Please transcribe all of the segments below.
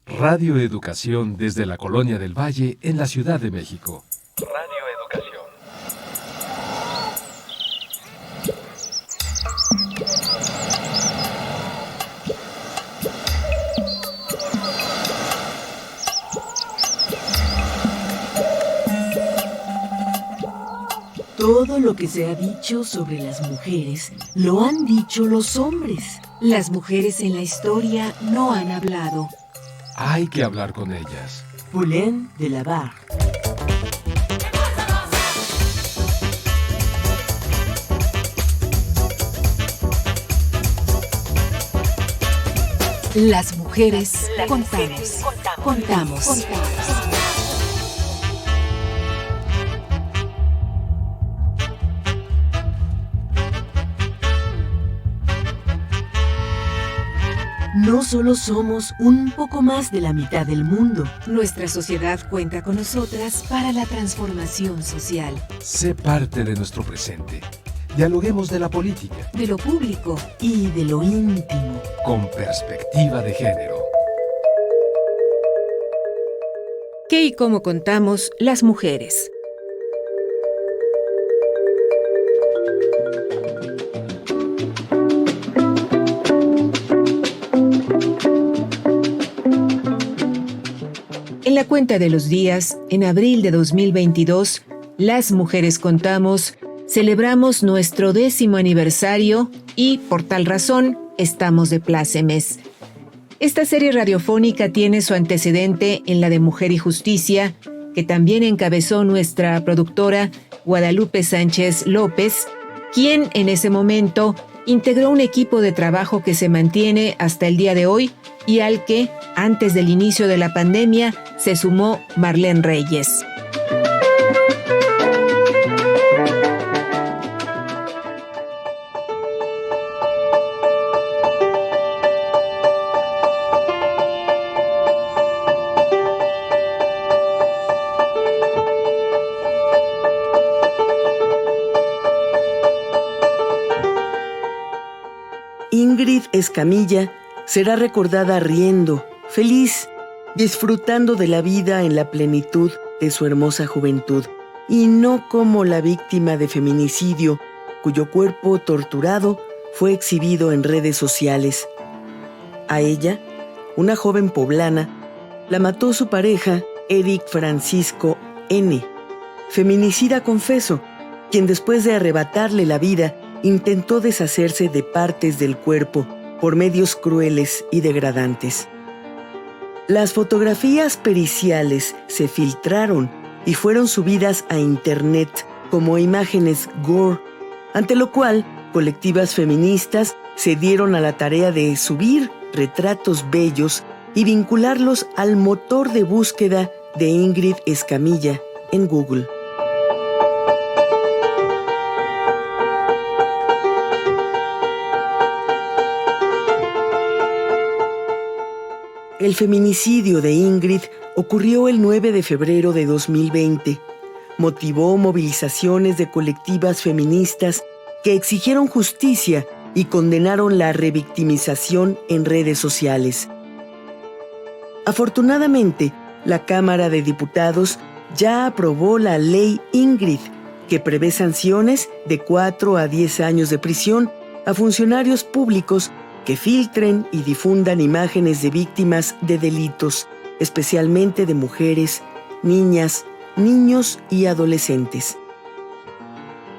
Radio Educación desde la Colonia del Valle en la Ciudad de México. Radio Educación. Todo lo que se ha dicho sobre las mujeres lo han dicho los hombres. Las mujeres en la historia no han hablado. Hay que hablar con ellas. Poulain de la Barre. Las mujeres contamos. No solo somos un poco más de la mitad del mundo. Nuestra sociedad cuenta con nosotras para la transformación social. Sé parte de nuestro presente. Dialoguemos de la política, De lo público y de lo íntimo. con perspectiva de género. ¿Qué y cómo contamos las mujeres? En la cuenta de los días, en abril de 2022, Las Mujeres Contamos, celebramos nuestro 10º aniversario y, por tal razón, estamos de plácemes. Esta serie radiofónica tiene su antecedente en la de Mujer y Justicia, que también encabezó nuestra productora Guadalupe Sánchez López, quien en ese momento integró un equipo de trabajo que se mantiene hasta el día de hoy y al que, antes del inicio de la pandemia, se sumó Marlene Reyes. Ingrid Escamilla será recordada riendo, feliz, disfrutando de la vida en la plenitud de su hermosa juventud, y no como la víctima de feminicidio, cuyo cuerpo torturado fue exhibido en redes sociales. A ella, una joven poblana, la mató su pareja, Eric Francisco N., feminicida confeso, quien después de arrebatarle la vida, intentó deshacerse de partes del cuerpo por medios crueles y degradantes. Las fotografías periciales se filtraron y fueron subidas a internet como imágenes gore, ante lo cual colectivas feministas se dieron a la tarea de subir retratos bellos y vincularlos al motor de búsqueda de Ingrid Escamilla en Google. El feminicidio de Ingrid ocurrió el 9 de febrero de 2020. Motivó movilizaciones de colectivas feministas que exigieron justicia y condenaron la revictimización en redes sociales. Afortunadamente, la Cámara de Diputados ya aprobó la Ley Ingrid, que prevé sanciones de 4 a 10 años de prisión a funcionarios públicos que filtren y difundan imágenes de víctimas de delitos, especialmente de mujeres, niñas, niños y adolescentes.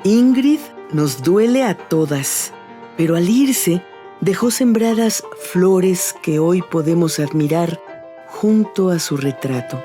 Ingrid nos duele a todas, pero al irse dejó sembradas flores que hoy podemos admirar junto a su retrato.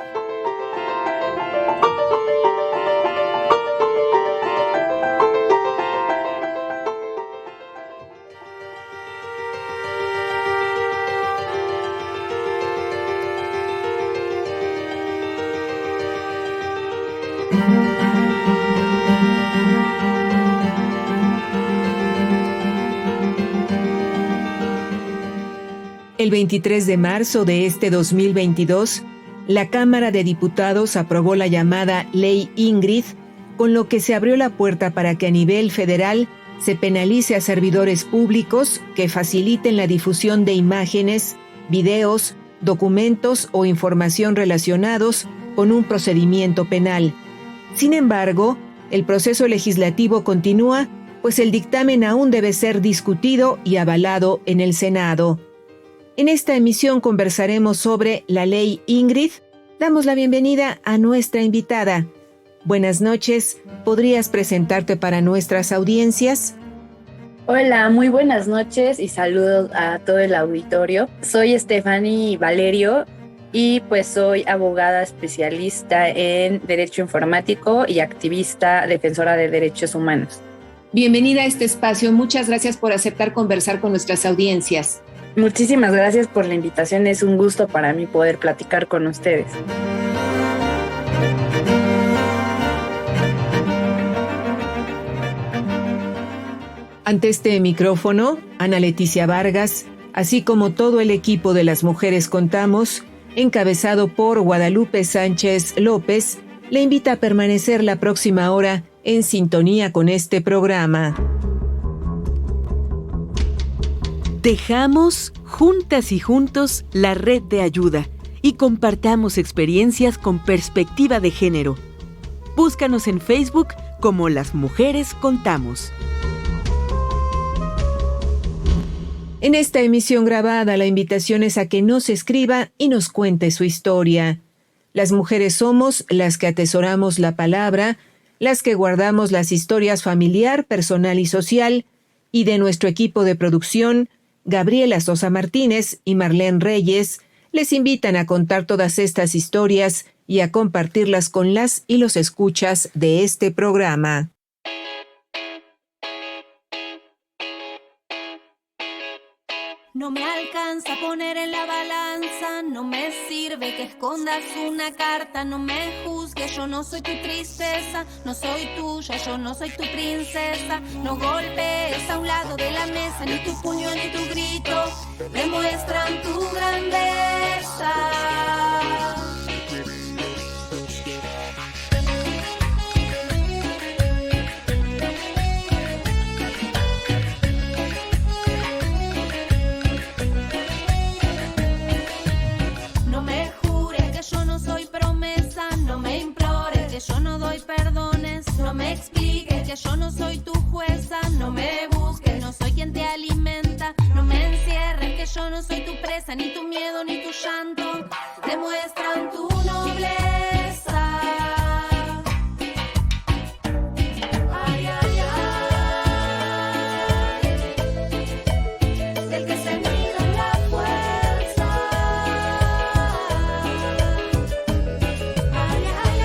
El 23 de marzo de este 2022, la Cámara de Diputados aprobó la llamada Ley Ingrid, con lo que se abrió la puerta para que a nivel federal se penalice a servidores públicos que faciliten la difusión de imágenes, videos documentos o información relacionados con un procedimiento penal. Sin embargo, el proceso legislativo continúa, pues el dictamen aún debe ser discutido y avalado en el Senado. En esta emisión conversaremos sobre la Ley Ingrid. Damos la bienvenida a nuestra invitada. Buenas noches, ¿podrías presentarte para nuestras audiencias? Hola, muy buenas noches y saludos a todo el auditorio. Soy Stephanie Valerio y pues soy abogada especialista en Derecho Informático y activista defensora de derechos humanos. Bienvenida a este espacio, muchas gracias por aceptar conversar con nuestras audiencias. Muchísimas gracias por la invitación, es un gusto para mí poder platicar con ustedes. Ante este micrófono, Ana Leticia Vargas, así como todo el equipo de Las Mujeres Contamos, encabezado por Guadalupe Sánchez López, le invita a permanecer la próxima hora en sintonía con este programa. Tejamos juntas y juntos la red de ayuda y compartamos experiencias con perspectiva de género. Búscanos en Facebook como Las Mujeres Contamos. En esta emisión grabada, la invitación es a que nos escriba y nos cuente su historia. Las mujeres somos las que atesoramos la palabra, las que guardamos las historias familiar, personal y social, y de nuestro equipo de producción, Gabriela Sosa Martínez y Marlene Reyes, les invitan a contar todas estas historias y a compartirlas con las y los escuchas de este programa. No me alcanza a poner en la balanza, no me sirve que escondas una carta, no me juzgues, yo no soy tu tristeza, no soy tuya, yo no soy tu princesa, no golpees a un lado de la mesa, ni tu puño ni tu grito demuestran tu grandeza. Yo no doy perdones, no me expliques que yo no soy tu jueza, no me busques, no soy quien te alimenta, no me encierres que yo no soy tu presa, ni tu miedo ni tu llanto demuestran tu nobleza. Ay, ay, ay, del que se mira en la fuerza. Ay, ay, ay.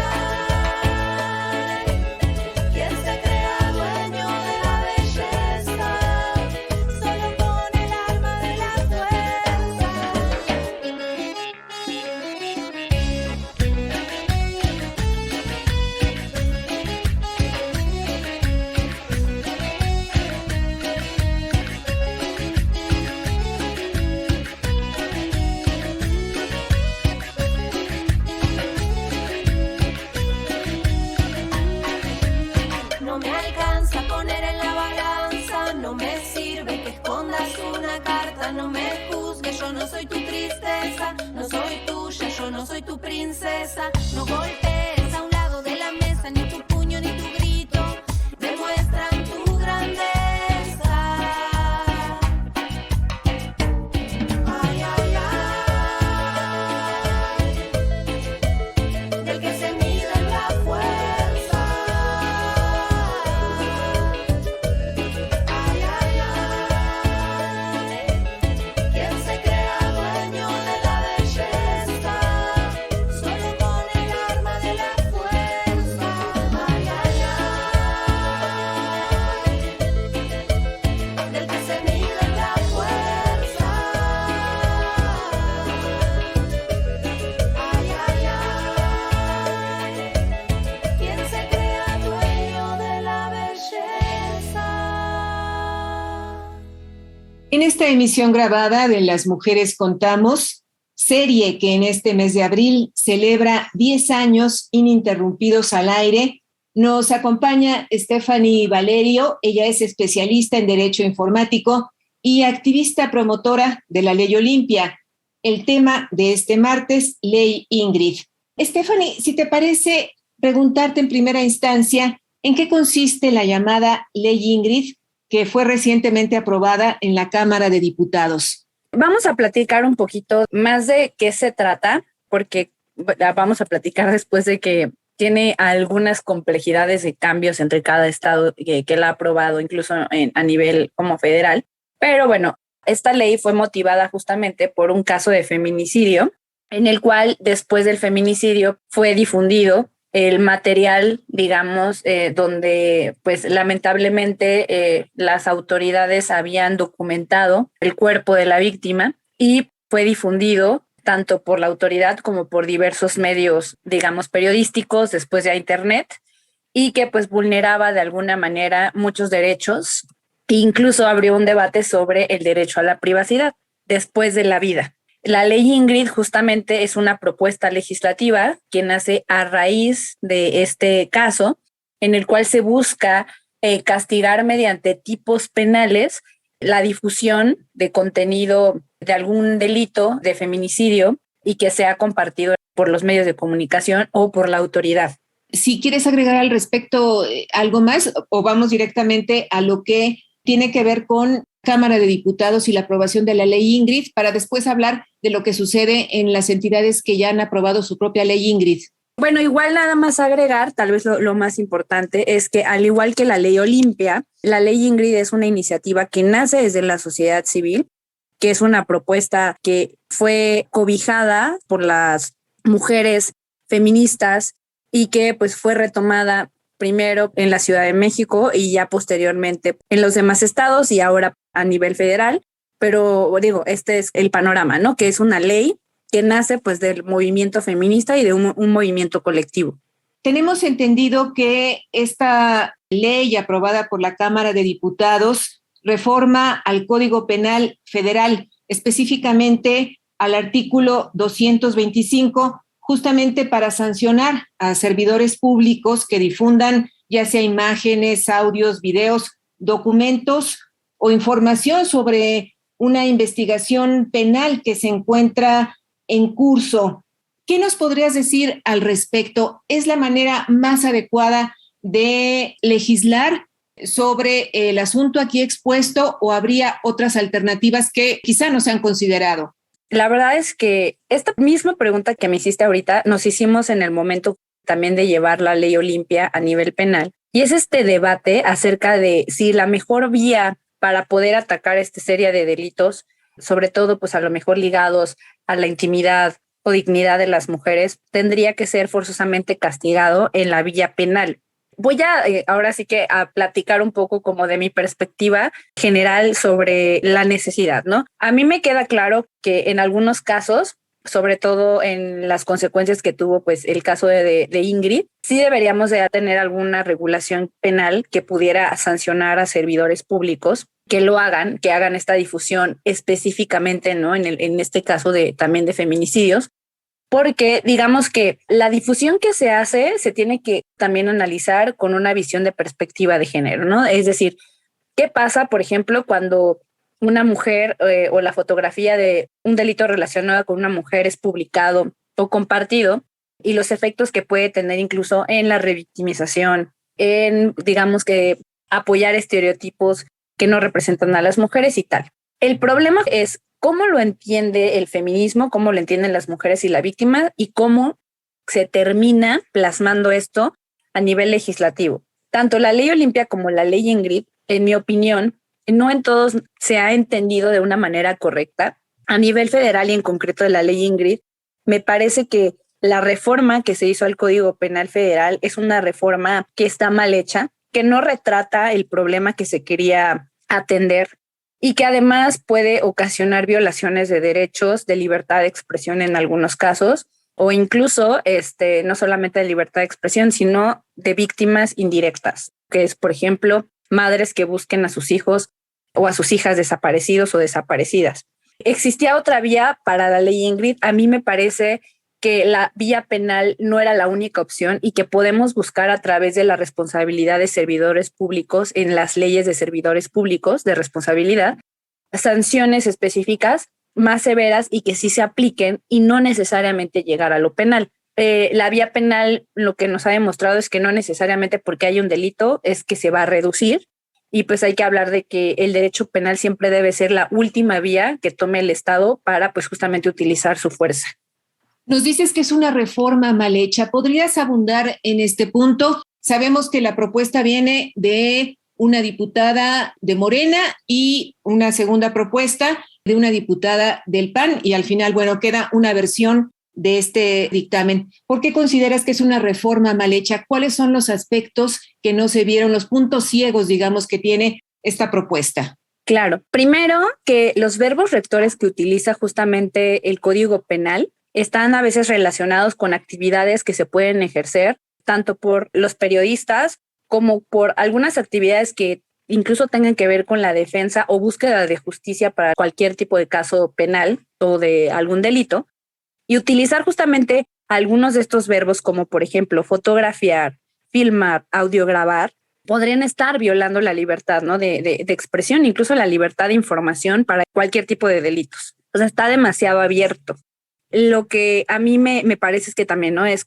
No soy tu princesa, no golpees a un lado de la mesa, ni tu puño ni tu grito demuestran tu grandeza. Ay, ay, ay, del que se mide en la fuerza. Ay, ay, ay, quien se crea dueño de la belleza. En esta emisión grabada de Las Mujeres Contamos, serie que en este mes de abril celebra 10 años ininterrumpidos al aire, nos acompaña Stephanie Valerio. Ella es especialista en Derecho Informático y activista promotora de la Ley Olimpia. el tema de este martes, Ley Ingrid. Stephanie, si te parece, preguntarte en primera instancia, ¿en qué consiste la llamada Ley Ingrid que fue recientemente aprobada en la Cámara de Diputados? Vamos a platicar un poquito más de qué se trata, porque vamos a platicar después de que tiene algunas complejidades de cambios entre cada estado que la ha aprobado, incluso a nivel como federal. Pero bueno, esta ley fue motivada justamente por un caso de feminicidio, en el cual después del feminicidio fue difundido el material, digamos, donde pues lamentablemente las autoridades habían documentado el cuerpo de la víctima y fue difundido tanto por la autoridad como por diversos medios, digamos, periodísticos, después ya internet, y que pues vulneraba de alguna manera muchos derechos e incluso abrió un debate sobre el derecho a la privacidad después de la vida. La ley Ingrid justamente es una propuesta legislativa que nace a raíz de este caso, en el cual se busca castigar mediante tipos penales la difusión de contenido de algún delito de feminicidio y que sea compartido por los medios de comunicación o por la autoridad. Si quieres agregar al respecto algo más, o vamos directamente a lo que tiene que ver con Cámara de Diputados y la aprobación de la ley Ingrid, para después hablar de lo que sucede en las entidades que ya han aprobado su propia ley Ingrid. Bueno, igual nada más agregar, tal vez lo más importante es que al igual que la ley Olimpia, la ley Ingrid es una iniciativa que nace desde la sociedad civil, que es una propuesta que fue cobijada por las mujeres feministas y que pues fue retomada primero en la Ciudad de México y ya posteriormente en los demás estados y ahora a nivel federal. Pero digo, este es el panorama, ¿no? Que es una ley que nace pues del movimiento feminista y de un movimiento colectivo. Tenemos entendido que esta ley aprobada por la Cámara de Diputados reforma al Código Penal Federal, específicamente al artículo 225, justamente para sancionar a servidores públicos que difundan ya sea imágenes, audios, videos, documentos o información sobre una investigación penal que se encuentra en curso. ¿Qué nos podrías decir al respecto? ¿Es la manera más adecuada de legislar sobre el asunto aquí expuesto o habría otras alternativas que quizá no se han considerado? La verdad es que esta misma pregunta que me hiciste ahorita nos hicimos en el momento también de llevar la ley Olimpia a nivel penal. Y es este debate acerca de si la mejor vía para poder atacar esta serie de delitos, sobre todo pues a lo mejor ligados a la intimidad o dignidad de las mujeres, tendría que ser forzosamente castigado en la vía penal. Voy a ahora sí que a platicar un poco como de mi perspectiva general sobre la necesidad, ¿no? A mí me queda claro que en algunos casos, sobre todo en las consecuencias que tuvo pues el caso de Ingrid, sí deberíamos de tener alguna regulación penal que pudiera sancionar a servidores públicos que lo hagan, que hagan esta difusión específicamente, ¿no? En este caso también de feminicidios, porque digamos que la difusión que se hace se tiene que también analizar con una visión de perspectiva de género, ¿no? Es decir, ¿qué pasa, por ejemplo, cuando una mujer o la fotografía de un delito relacionado con una mujer es publicado o compartido y los efectos que puede tener incluso en la revictimización, en, digamos que, apoyar estereotipos que no representan a las mujeres y tal? El problema es cómo lo entiende el feminismo, cómo lo entienden las mujeres y la víctima y cómo se termina plasmando esto a nivel legislativo. Tanto la ley Olimpia como la ley Ingrid, en mi opinión, no en todos se ha entendido de una manera correcta. A nivel federal y en concreto de la ley Ingrid, me parece que la reforma que se hizo al Código Penal Federal es una reforma que está mal hecha, que no retrata el problema que se quería atender y que además puede ocasionar violaciones de derechos, de libertad de expresión en algunos casos, o incluso no solamente de libertad de expresión, sino de víctimas indirectas, que es, por ejemplo, madres que busquen a sus hijos o a sus hijas desaparecidos o desaparecidas. Existía otra vía para la ley Ingrid. A mí me parece que la vía penal no era la única opción y que podemos buscar a través de la responsabilidad de servidores públicos en las leyes de servidores públicos de responsabilidad sanciones específicas más severas y que sí se apliquen y no necesariamente llegar a lo penal. La vía penal lo que nos ha demostrado es que no necesariamente porque hay un delito es que se va a reducir, y pues hay que hablar de que el derecho penal siempre debe ser la última vía que tome el Estado para pues justamente utilizar su fuerza. Nos dices que es una reforma mal hecha. ¿Podrías abundar en este punto? Sabemos que la propuesta viene de una diputada de Morena y una segunda propuesta de una diputada del PAN, y al final, bueno, queda una versión de este dictamen. ¿Por qué consideras que es una reforma mal hecha? ¿Cuáles son los aspectos que no se vieron, los puntos ciegos, digamos, que tiene esta propuesta? Claro, primero que los verbos rectores que utiliza justamente el Código Penal están a veces relacionados con actividades que se pueden ejercer tanto por los periodistas como por algunas actividades que incluso tengan que ver con la defensa o búsqueda de justicia para cualquier tipo de caso penal o de algún delito. Y utilizar justamente algunos de estos verbos, como por ejemplo fotografiar, filmar, audiograbar, podrían estar violando la libertad, ¿no? de expresión, incluso la libertad de información para cualquier tipo de delitos. O sea, está demasiado abierto. Lo que a mí me parece es que también, ¿no? Es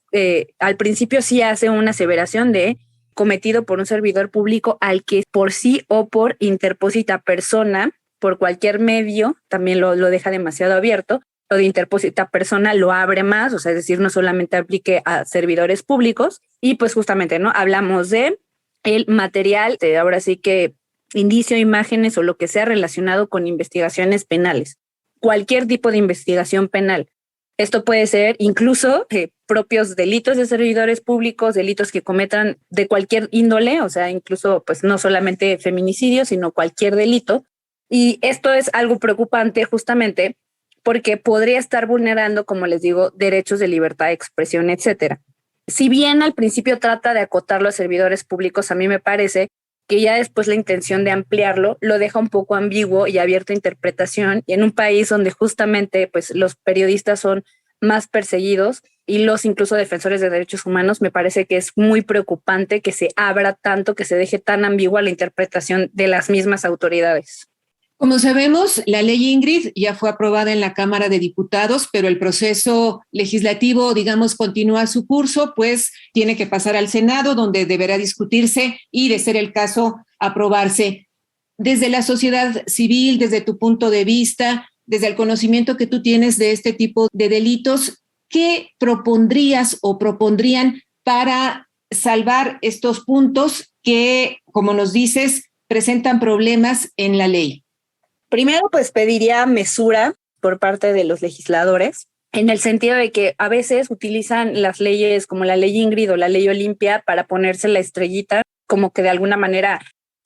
al principio sí hace una aseveración de cometido por un servidor público al que por sí o por interpósita persona, por cualquier medio, también lo deja demasiado abierto. Lo de interpósita persona lo abre más, o sea, es decir, no solamente aplique a servidores públicos, y pues justamente, ¿no? Hablamos de el material, ahora sí que indicio, imágenes o lo que sea relacionado con investigaciones penales. Cualquier tipo de investigación penal. Esto puede ser incluso propios delitos de servidores públicos, delitos que cometan de cualquier índole, o sea, incluso pues no solamente feminicidio, sino cualquier delito. Y esto es algo preocupante justamente porque podría estar vulnerando, como les digo, derechos de libertad de expresión, etcétera. Si bien al principio trata de acotarlo a servidores públicos, a mí me parece que ya después la intención de ampliarlo lo deja un poco ambiguo y abierto a interpretación, y en un país donde justamente pues, los periodistas son más perseguidos y los incluso defensores de derechos humanos, me parece que es muy preocupante que se abra tanto, que se deje tan ambigua la interpretación de las mismas autoridades. Como sabemos, la ley Ingrid ya fue aprobada en la Cámara de Diputados, pero el proceso legislativo, digamos, continúa su curso, pues tiene que pasar al Senado, donde deberá discutirse y, de ser el caso, aprobarse. Desde la sociedad civil, desde tu punto de vista, desde el conocimiento que tú tienes de este tipo de delitos, ¿qué propondrías o propondrían para salvar estos puntos que, como nos dices, presentan problemas en la ley? Primero, pues pediría mesura por parte de los legisladores, en el sentido de que a veces utilizan las leyes como la ley Ingrid o la ley Olimpia para ponerse la estrellita, como que de alguna manera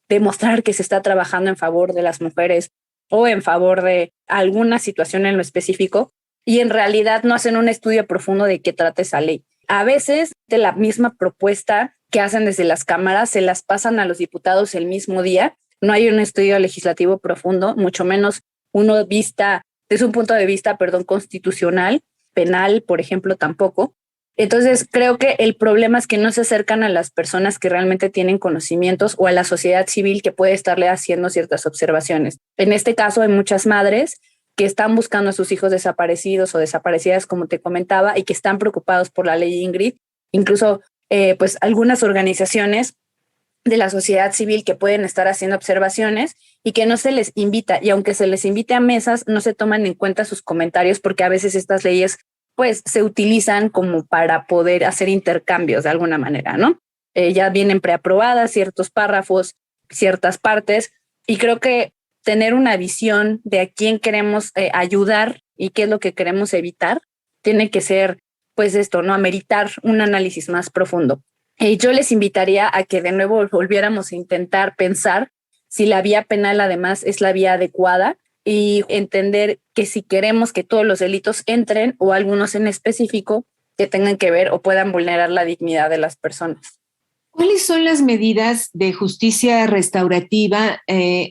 demostrar que se está trabajando en favor de las mujeres o en favor de alguna situación en lo específico, y en realidad no hacen un estudio profundo de qué trata esa ley. A veces de la misma propuesta que hacen desde las cámaras se las pasan a los diputados el mismo día. No hay un estudio legislativo profundo, mucho menos uno vista desde un punto de vista, constitucional, penal, por ejemplo, tampoco. Entonces, creo que el problema es que no se acercan a las personas que realmente tienen conocimientos o a la sociedad civil que puede estarle haciendo ciertas observaciones. En este caso, hay muchas madres que están buscando a sus hijos desaparecidos o desaparecidas, como te comentaba, y que están preocupados por la ley Ingrid. Incluso, pues, algunas organizaciones de la sociedad civil que pueden estar haciendo observaciones y que no se les invita, y aunque se les invite a mesas, no se toman en cuenta sus comentarios, porque a veces estas leyes pues se utilizan como para poder hacer intercambios de alguna manera, ¿no? Ya vienen preaprobadas ciertos párrafos, ciertas partes, y creo que tener una visión de a quién queremos ayudar y qué es lo que queremos evitar, tiene que ser pues esto, ¿no? Ameritar un análisis más profundo. Yo les invitaría a que de nuevo volviéramos a intentar pensar si la vía penal además es la vía adecuada, y entender que si queremos que todos los delitos entren, o algunos en específico que tengan que ver o puedan vulnerar la dignidad de las personas. ¿Cuáles son las medidas de justicia restaurativa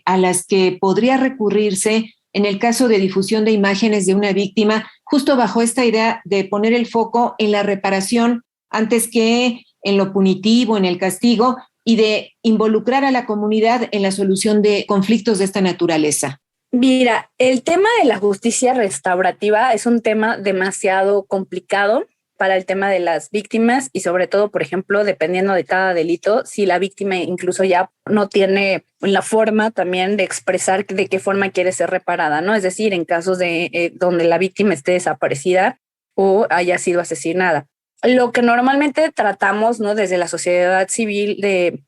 a las que podría recurrirse en el caso de difusión de imágenes de una víctima, justo bajo esta idea de poner el foco en la reparación antes que en lo punitivo, en el castigo, y de involucrar a la comunidad en la solución de conflictos de esta naturaleza? Mira, el tema de la justicia restaurativa es un tema demasiado complicado para el tema de las víctimas y sobre todo, por ejemplo, dependiendo de cada delito, si la víctima incluso ya no tiene la forma también de expresar de qué forma quiere ser reparada, ¿no? Es decir, en casos de donde la víctima esté desaparecida o haya sido asesinada. Lo que normalmente tratamos, ¿no? Desde la sociedad civil de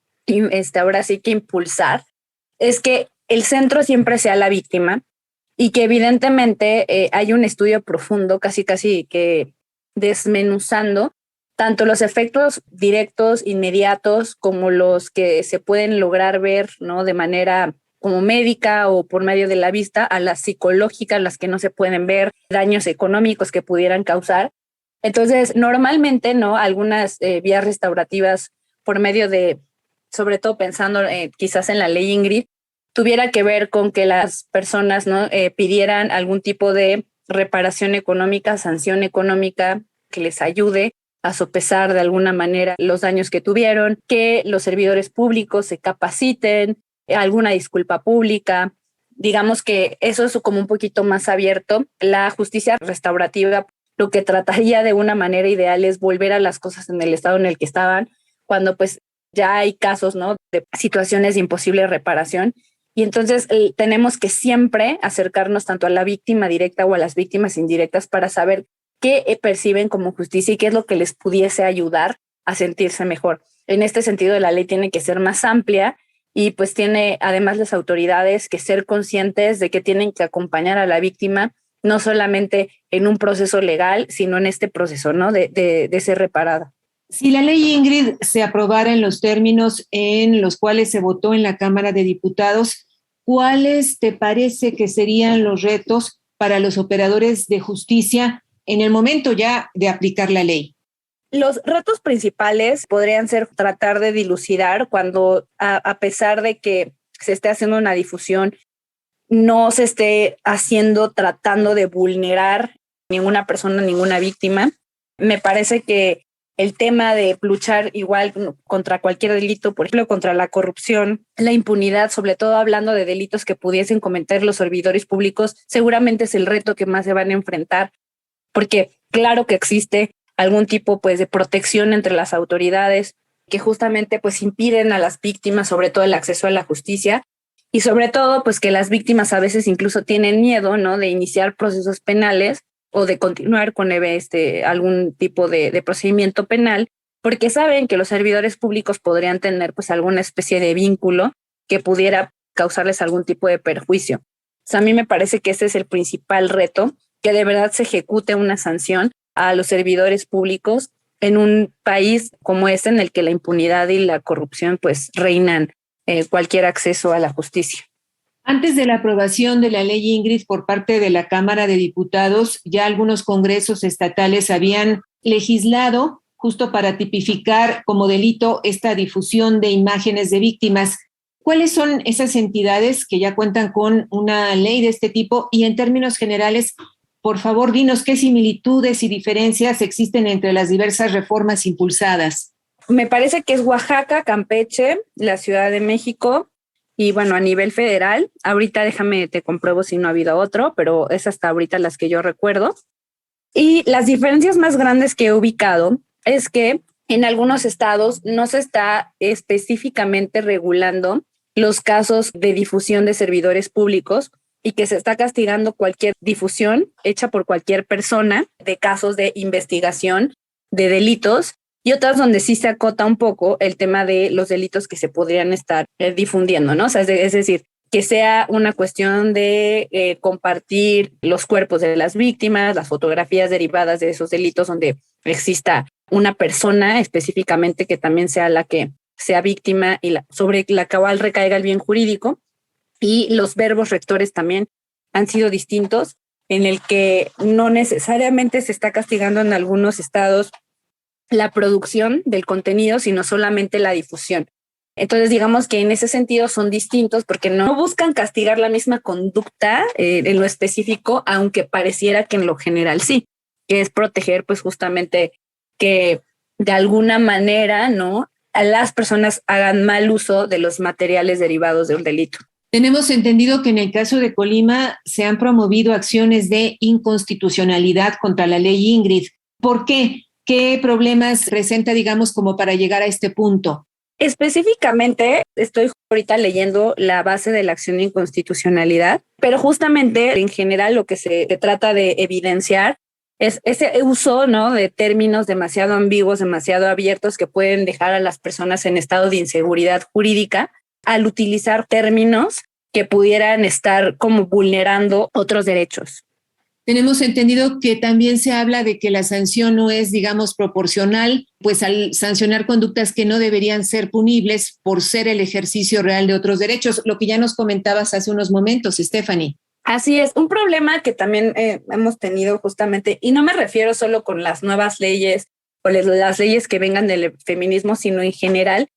ahora sí que impulsar es que el centro siempre sea la víctima y que evidentemente hay un estudio profundo, casi que desmenuzando tanto los efectos directos, inmediatos, como los que se pueden lograr ver, ¿no? De manera como médica o por medio de la vista, a las psicológicas, las que no se pueden ver, daños económicos que pudieran causar. Entonces, normalmente, ¿no? Algunas vías restaurativas por medio de, sobre todo pensando quizás en la ley Ingrid, tuviera que ver con que las personas, ¿no? Pidieran algún tipo de reparación económica, sanción económica que les ayude a sopesar de alguna manera los daños que tuvieron, que los servidores públicos se capaciten, alguna disculpa pública. Digamos que eso es como un poquito más abierto. La justicia restaurativa lo que trataría de una manera ideal es volver a las cosas en el estado en el que estaban, cuando pues ya hay casos, ¿no? De situaciones de imposible reparación. Y entonces tenemos que siempre acercarnos tanto a la víctima directa o a las víctimas indirectas para saber qué perciben como justicia y qué es lo que les pudiese ayudar a sentirse mejor. En este sentido, la ley tiene que ser más amplia y pues tiene además las autoridades que ser conscientes de que tienen que acompañar a la víctima no solamente en un proceso legal, sino en este proceso, ¿no? de ser reparada. Si la ley Ingrid se aprobara en los términos en los cuales se votó en la Cámara de Diputados, ¿cuáles te parece que serían los retos para los operadores de justicia en el momento ya de aplicar la ley? Los retos principales podrían ser tratar de dilucidar cuando, a pesar de que se esté haciendo una difusión, no se esté haciendo, tratando de vulnerar ninguna persona, ninguna víctima. Me parece que el tema de luchar igual contra cualquier delito, por ejemplo, contra la corrupción, la impunidad, sobre todo hablando de delitos que pudiesen cometer los servidores públicos, seguramente es el reto que más se van a enfrentar, porque claro que existe algún tipo pues de protección entre las autoridades que justamente pues impiden a las víctimas, sobre todo el acceso a la justicia, y sobre todo pues que las víctimas a veces incluso tienen miedo, ¿no? De iniciar procesos penales o de continuar con algún tipo de procedimiento penal, porque saben que los servidores públicos podrían tener pues alguna especie de vínculo que pudiera causarles algún tipo de perjuicio. O sea, a mí me parece que ese es el principal reto, que de verdad se ejecute una sanción a los servidores públicos en un país como este en el que la impunidad y la corrupción pues reinan cualquier acceso a la justicia. Antes de la aprobación de la ley Ingrid por parte de la Cámara de Diputados, ya algunos congresos estatales habían legislado justo para tipificar como delito esta difusión de imágenes de víctimas. ¿Cuáles son esas entidades que ya cuentan con una ley de este tipo? Y en términos generales, por favor, dinos qué similitudes y diferencias existen entre las diversas reformas impulsadas. Me parece que es Oaxaca, Campeche, la Ciudad de México y bueno, a nivel federal. Ahorita te compruebo si no ha habido otro, pero es hasta ahorita las que yo recuerdo. Y las diferencias más grandes que he ubicado es que en algunos estados no se está específicamente regulando los casos de difusión de servidores públicos y que se está castigando cualquier difusión hecha por cualquier persona de casos de investigación de delitos, y otras donde sí se acota un poco el tema de los delitos que se podrían estar difundiendo, ¿no? O sea, es decir, que sea una cuestión de compartir los cuerpos de las víctimas, las fotografías derivadas de esos delitos donde exista una persona específicamente que también sea la que sea víctima y sobre la cual recaiga el bien jurídico. Y los verbos rectores también han sido distintos, en el que no necesariamente se está castigando en algunos estados la producción del contenido, sino solamente la difusión. Entonces, digamos que en ese sentido son distintos porque no buscan castigar la misma conducta en lo específico, aunque pareciera que en lo general sí, que es proteger pues justamente que de alguna manera, ¿no?, a las personas hagan mal uso de los materiales derivados de un delito. Tenemos entendido que en el caso de Colima se han promovido acciones de inconstitucionalidad contra la ley Ingrid. ¿Por qué? ¿Qué problemas presenta, digamos, como para llegar a este punto? Específicamente, estoy ahorita leyendo la base de la acción de inconstitucionalidad, pero justamente en general lo que se trata de evidenciar es ese uso, ¿no?, de términos demasiado ambiguos, demasiado abiertos que pueden dejar a las personas en estado de inseguridad jurídica al utilizar términos que pudieran estar como vulnerando otros derechos. Tenemos entendido que también se habla de que la sanción no es, digamos, proporcional, pues al sancionar conductas que no deberían ser punibles por ser el ejercicio real de otros derechos, lo que ya nos comentabas hace unos momentos, Stephanie. Así es, un problema que también hemos tenido justamente, y no me refiero solo con las nuevas leyes o las leyes que vengan del feminismo, sino en general,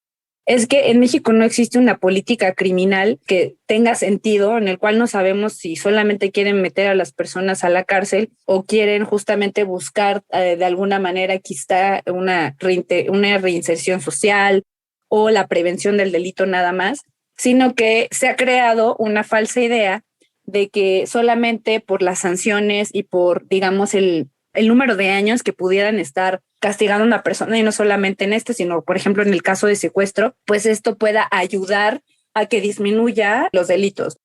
es que en México no existe una política criminal que tenga sentido, en el cual no sabemos si solamente quieren meter a las personas a la cárcel o quieren justamente buscar de alguna manera quizá una reinserción social o la prevención del delito nada más, sino que se ha creado una falsa idea de que solamente por las sanciones y por, digamos, el número de años que pudieran estar castigando a una persona, y no solamente en sino, por ejemplo, en el caso de secuestro, pues esto pueda ayudar a que disminuya los delitos.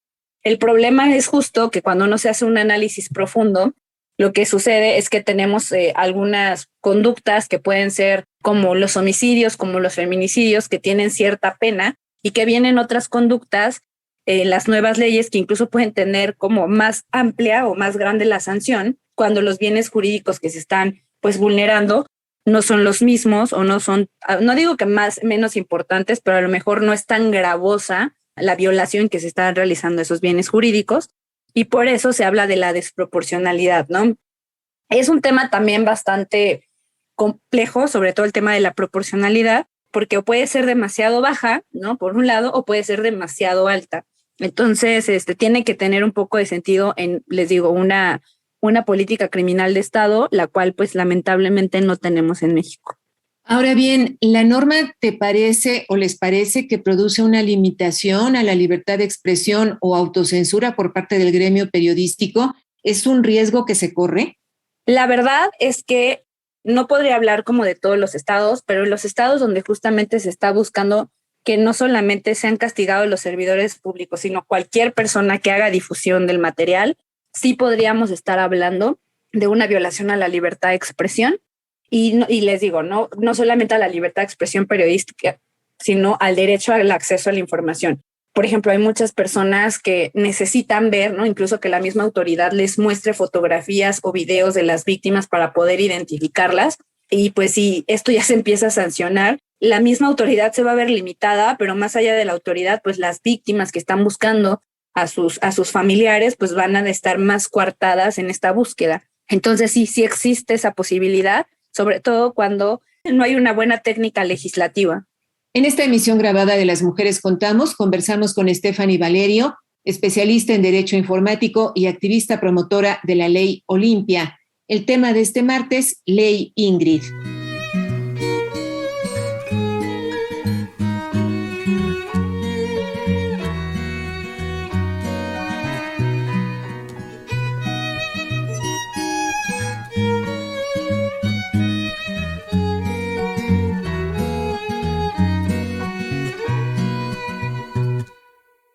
El problema es justo que cuando no se hace un análisis profundo, lo que sucede es que tenemos algunas conductas que pueden ser como los homicidios, como los feminicidios, que tienen cierta pena, y que vienen otras conductas, las nuevas leyes que incluso pueden tener como más amplia o más grande la sanción, cuando los bienes jurídicos que se están pues vulnerando no son los mismos o no son, no digo que menos importantes, pero a lo mejor no es tan gravosa la violación que se están realizando esos bienes jurídicos, y por eso se habla de la desproporcionalidad, ¿no? Es un tema también bastante complejo, sobre todo el tema de la proporcionalidad, porque o puede ser demasiado baja, ¿no?, por un lado, o puede ser demasiado alta. Entonces, tiene que tener un poco de sentido en, les digo, una política criminal de Estado, la cual pues lamentablemente no tenemos en México. Ahora bien, ¿la norma te parece o les parece que produce una limitación a la libertad de expresión o autocensura por parte del gremio periodístico? ¿Es un riesgo que se corre? La verdad es que no podría hablar como de todos los estados, pero en los estados donde justamente se está buscando que no solamente sean castigados los servidores públicos, sino cualquier persona que haga difusión del material, sí podríamos estar hablando de una violación a la libertad de expresión. Y les digo, no solamente a la libertad de expresión periodística, sino al derecho al acceso a la información. Por ejemplo, hay muchas personas que necesitan ver, ¿no?, incluso que la misma autoridad les muestre fotografías o videos de las víctimas para poder identificarlas. Y pues si esto ya se empieza a sancionar, la misma autoridad se va a ver limitada, pero más allá de la autoridad, pues las víctimas que están buscando a sus familiares, pues van a estar más coartadas en esta búsqueda. Entonces sí existe esa posibilidad, sobre todo cuando no hay una buena técnica legislativa. En esta emisión grabada de Las Mujeres Contamos, conversamos con Stephanie Valerio, especialista en Derecho Informático y activista promotora de la Ley Olimpia. El tema de este martes, Ley Ingrid.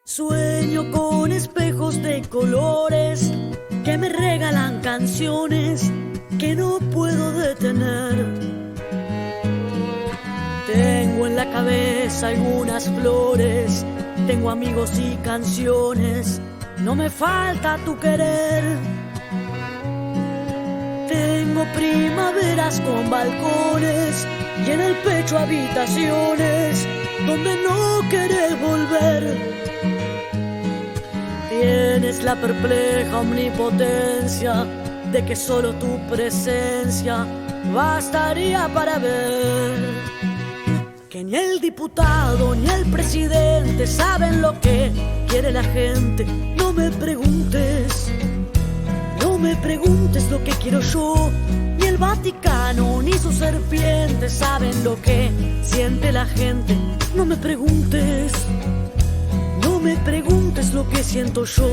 Sueño con espejos de colores que me regalan canciones que no puedo detener. Tengo en la cabeza algunas flores, tengo amigos y canciones, no me falta tu querer. Tengo primaveras con balcones y en el pecho habitaciones donde no querés volver. Tienes la perpleja omnipotencia de que solo tu presencia bastaría para ver que ni el diputado ni el presidente saben lo que quiere la gente. No me preguntes lo que quiero yo, ni el Vaticano ni sus serpientes saben lo que siente la gente. No me preguntes no me preguntes lo que siento yo.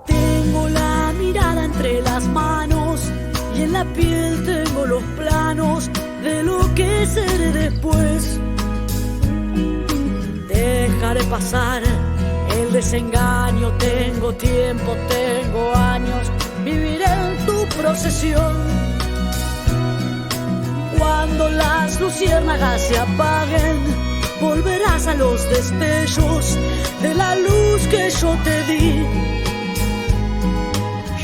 Tengo la mirada entre las manos y en la piel tengo los planos de lo que seré después. Dejaré pasar el desengaño, tengo tiempo, tengo años, viviré en tu procesión. Cuando las luciérnagas se apaguen, volverás a los destellos de la luz que yo te di.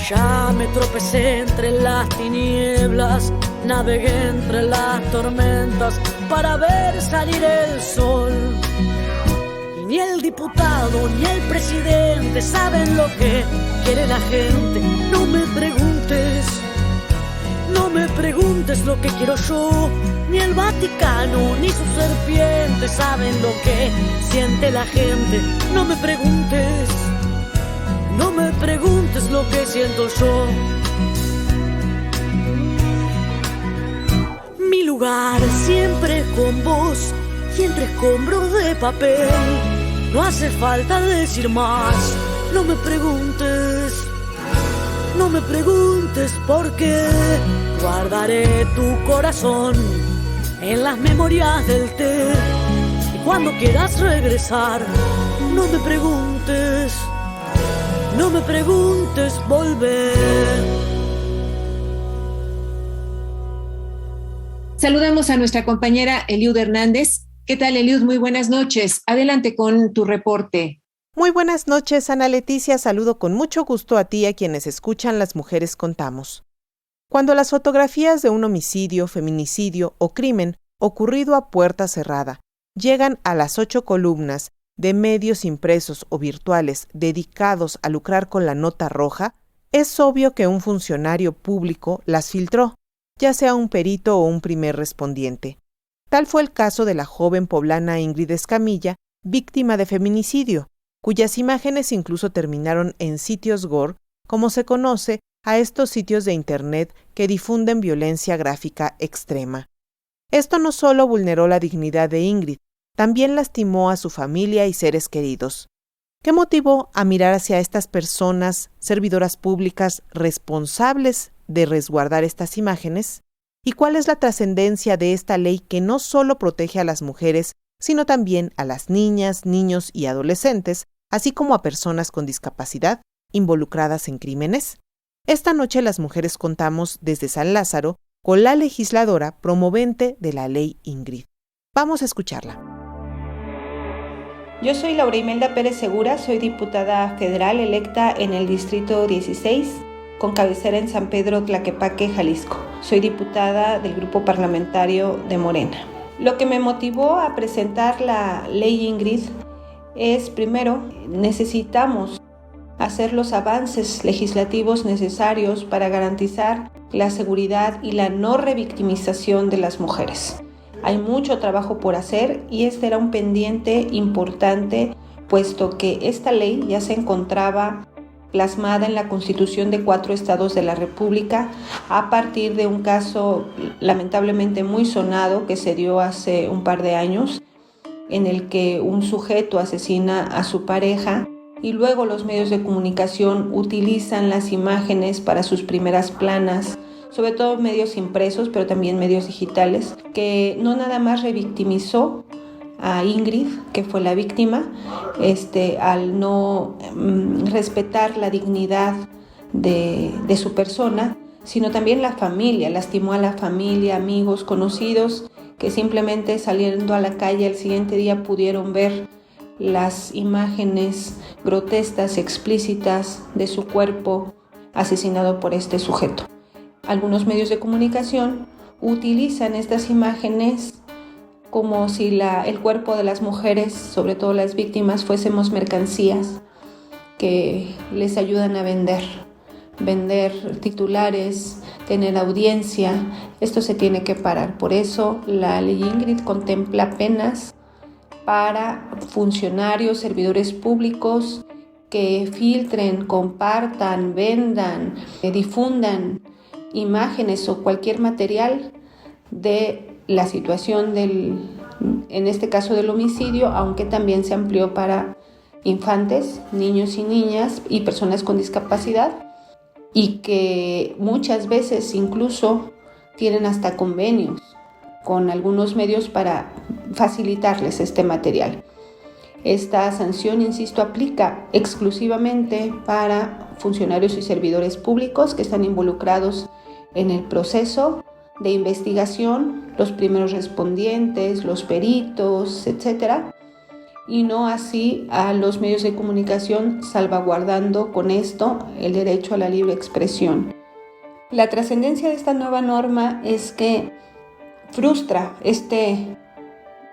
Ya me tropecé entre las tinieblas, navegué entre las tormentas para ver salir el sol. Y ni el diputado ni el presidente saben lo que quiere la gente. No me preguntes, no me preguntes lo que quiero yo. Ni el Vaticano ni sus serpientes saben lo que siente la gente. No me preguntes, no me preguntes lo que siento yo. Mi lugar siempre es con vos y entre escombros de papel. No hace falta decir más. No me preguntes, no me preguntes por qué. Guardaré tu corazón en las memorias del té. Y cuando quieras regresar, no me preguntes, no me preguntes volver. Saludamos a nuestra compañera Eliud Hernández. ¿Qué tal, Eliud? Muy buenas noches. Adelante con tu reporte. Muy buenas noches, Ana Leticia. Saludo con mucho gusto a ti y a quienes escuchan Las Mujeres Contamos. Cuando las fotografías de un homicidio, feminicidio o crimen ocurrido a puerta cerrada llegan a las 8 columnas de medios impresos o virtuales dedicados a lucrar con la nota roja, es obvio que un funcionario público las filtró, ya sea un perito o un primer respondiente. Tal fue el caso de la joven poblana Ingrid Escamilla, víctima de feminicidio, cuyas imágenes incluso terminaron en sitios gore, como se conoce a estos sitios de Internet que difunden violencia gráfica extrema. Esto no solo vulneró la dignidad de Ingrid, también lastimó a su familia y seres queridos. ¿Qué motivó a mirar hacia estas personas, servidoras públicas, responsables de resguardar estas imágenes? ¿Y cuál es la trascendencia de esta ley que no solo protege a las mujeres, sino también a las niñas, niños y adolescentes, así como a personas con discapacidad involucradas en crímenes? Esta noche Las Mujeres Contamos desde San Lázaro con la legisladora promovente de la ley Ingrid. Vamos a escucharla. Yo soy Laura Imelda Pérez Segura, soy diputada federal electa en el Distrito 16, con cabecera en San Pedro Tlaquepaque, Jalisco. Soy diputada del Grupo Parlamentario de Morena. Lo que me motivó a presentar la ley Ingrid es, primero, necesitamos hacer los avances legislativos necesarios para garantizar la seguridad y la no revictimización de las mujeres. Hay mucho trabajo por hacer y este era un pendiente importante, puesto que esta ley ya se encontraba plasmada en la Constitución de 4 estados de la República a partir de un caso lamentablemente muy sonado que se dio hace un par de años, en el que un sujeto asesina a su pareja y luego los medios de comunicación utilizan las imágenes para sus primeras planas, sobre todo medios impresos, pero también medios digitales, que no nada más revictimizó a Ingrid, que fue la víctima, al no respetar la dignidad de su persona, sino también la familia, lastimó a la familia, amigos, conocidos, que simplemente saliendo a la calle al siguiente día pudieron ver las imágenes grotescas, explícitas de su cuerpo asesinado por este sujeto. Algunos medios de comunicación utilizan estas imágenes como si el cuerpo de las mujeres, sobre todo las víctimas, fuésemos mercancías que les ayudan a vender titulares, tener audiencia. Esto se tiene que parar. Por eso la ley Ingrid contempla penas para funcionarios, servidores públicos que filtren, compartan, vendan, difundan imágenes o cualquier material de la situación del en este caso del homicidio, aunque también se amplió para infantes, niños y niñas y personas con discapacidad, y que muchas veces incluso tienen hasta convenios con algunos medios para facilitarles este material. Esta sanción, insisto, aplica exclusivamente para funcionarios y servidores públicos que están involucrados en el proceso de investigación, los primeros respondientes, los peritos, etc., y no así a los medios de comunicación, salvaguardando con esto el derecho a la libre expresión. La trascendencia de esta nueva norma es que frustra este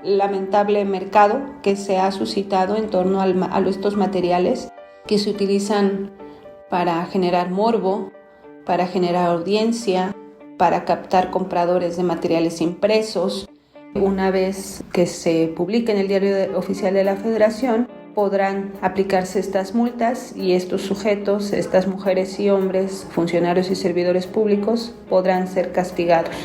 lamentable mercado que se ha suscitado en torno a estos materiales que se utilizan para generar morbo, para generar audiencia, para captar compradores de materiales impresos. Una vez que se publique en el Diario Oficial de la Federación, podrán aplicarse estas multas y estos sujetos, estas mujeres y hombres, funcionarios y servidores públicos, podrán ser castigados.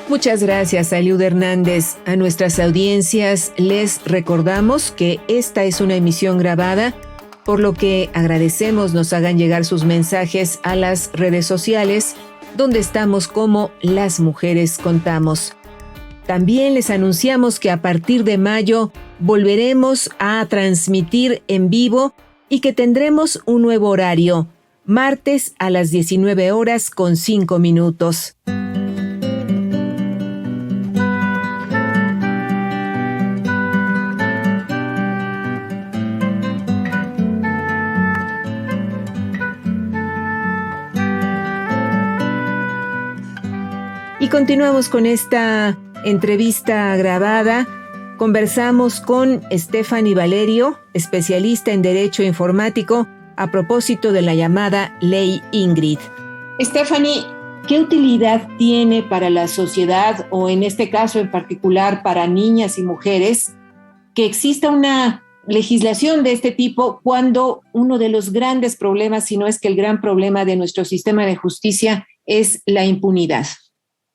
Muchas gracias, Eliud Hernández. A nuestras audiencias les recordamos que esta es una emisión grabada, por lo que agradecemos nos hagan llegar sus mensajes a las redes sociales, donde estamos como Las Mujeres Contamos. También les anunciamos que a partir de mayo volveremos a transmitir en vivo y que tendremos un nuevo horario, martes a las 19:05. Y continuamos con esta entrevista grabada. Conversamos con Stephanie Valerio, especialista en Derecho Informático, a propósito de la llamada Ley Ingrid. Stephanie, ¿qué utilidad tiene para la sociedad, o en este caso en particular para niñas y mujeres, que exista una legislación de este tipo cuando uno de los grandes problemas, si no es que el gran problema de nuestro sistema de justicia, es la impunidad?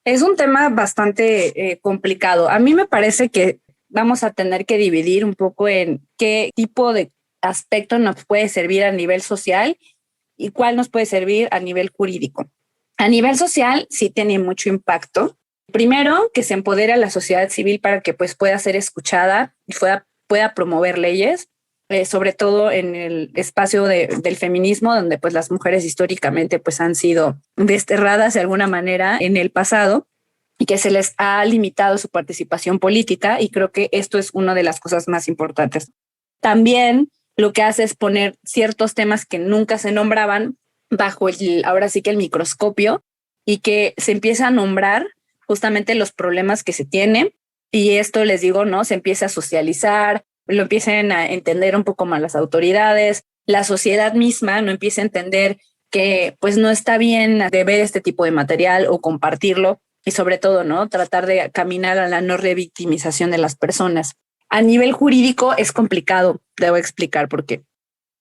Es un tema bastante complicado. A mí me parece que vamos a tener que dividir un poco en qué tipo de aspecto nos puede servir a nivel social y cuál nos puede servir a nivel jurídico. A nivel social sí tiene mucho impacto. Primero, que se empodere a la sociedad civil para que pues, pueda ser escuchada y pueda promover leyes, sobre todo en el espacio del feminismo, donde pues las mujeres históricamente pues han sido desterradas de alguna manera en el pasado y que se les ha limitado su participación política, y creo que esto es una de las cosas más importantes. También lo que hace es poner ciertos temas que nunca se nombraban bajo ahora sí que el microscopio, y que se empieza a nombrar justamente los problemas que se tienen, y esto les digo, ¿no? Se empieza a socializar, lo empiecen a entender un poco más las autoridades, la sociedad misma no empieza a entender que pues no está bien de ver este tipo de material o compartirlo, y sobre todo, ¿no? Tratar de caminar a la no revictimización de las personas. A nivel jurídico es complicado, debo explicar por qué.